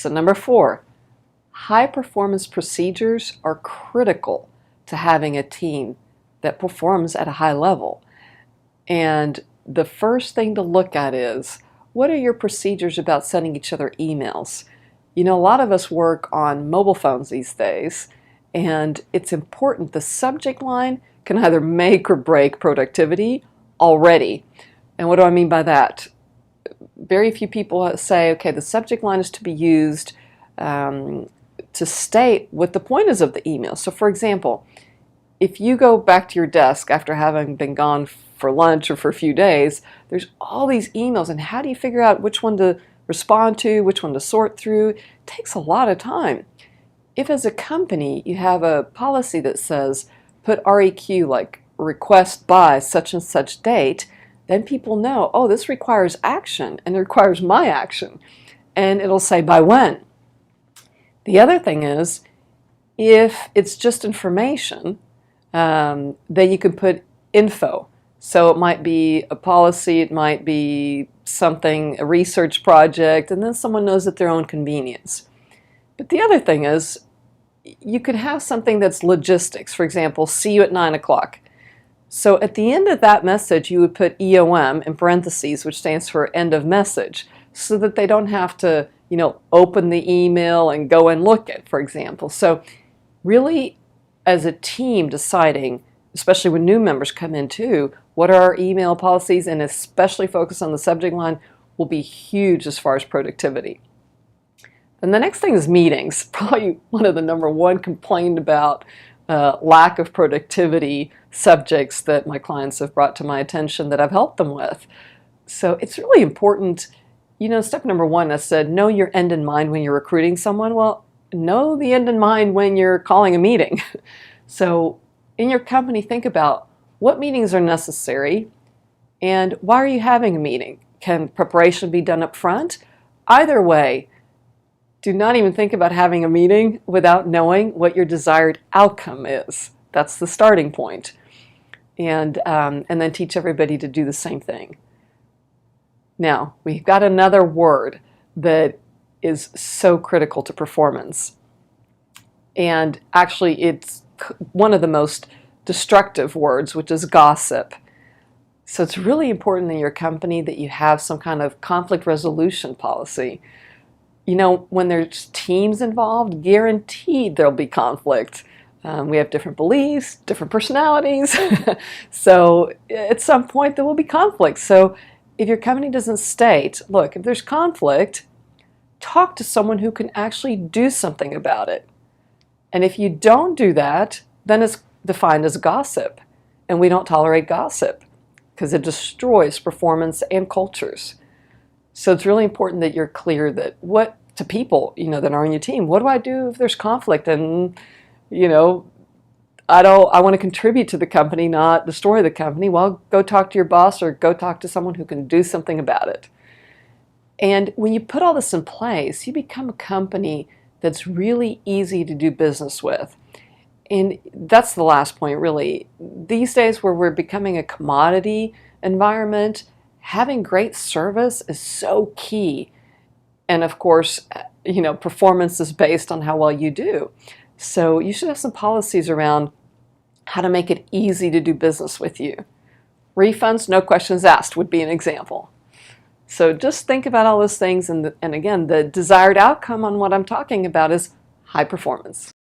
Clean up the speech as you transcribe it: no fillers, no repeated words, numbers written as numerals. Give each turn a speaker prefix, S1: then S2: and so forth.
S1: So number 4, high performance procedures are critical to having a team that performs at a high level. And the first thing to look at is, what are your procedures about sending each other emails? A lot of us work on mobile phones these days, and it's important. The subject line can either make or break productivity already. And what do I mean by that? Very few people say, okay, the subject line is to be used to state what the point is of the email. So for example, if you go back to your desk after having been gone for lunch or for a few days, there's all these emails, and how do you figure out which one to respond to, which one to sort through? It takes a lot of time. If as a company you have a policy that says put REQ, like request by such and such date, then people know, oh, this requires action, and it requires my action, and it'll say by when. The other thing is, if it's just information, then you can put info. So it might be a policy, it might be something, a research project, and then someone knows at their own convenience. But the other thing is, you could have something that's logistics. For example, see you at 9 o'clock. So at the end of that message, you would put EOM in parentheses, which stands for end of message, so that they don't have to, open the email and go and look at, for example. So really, as a team, deciding, especially when new members come in too, what are our email policies, and especially focus on the subject line, will be huge as far as productivity. And the next thing is meetings. Probably one of the number one complained about lack of productivity subjects that my clients have brought to my attention that I've helped them with. So it's really important. Step number 1, I said, know your end in mind when you're recruiting someone. Well, know the end in mind when you're calling a meeting. So in your company, think about what meetings are necessary and why are you having a meeting? Can preparation be done up front? Either way, do not even think about having a meeting without knowing what your desired outcome is. That's the starting point. And then teach everybody to do the same thing. Now, we've got another word that is so critical to performance. And actually, it's one of the most destructive words, which is gossip. So it's really important in your company that you have some kind of conflict resolution policy. When there's teams involved, guaranteed there'll be conflict. We have different beliefs, different personalities. So at some point there will be conflict. So if your company doesn't state, look, if there's conflict, talk to someone who can actually do something about it. And if you don't do that, then it's defined as gossip. And we don't tolerate gossip because it destroys performance and cultures. So it's really important that you're clear that to people, that are on your team, what do I do if there's conflict? And, I want to contribute to the company, not destroy the company. Well, go talk to your boss or go talk to someone who can do something about it. And when you put all this in place, you become a company that's really easy to do business with. And that's the last point, really. These days where we're becoming a commodity environment, having great service is so key. And of course, performance is based on how well you do. So you should have some policies around how to make it easy to do business with you. Refunds, no questions asked would be an example. So just think about all those things. And again, the desired outcome on what I'm talking about is high performance.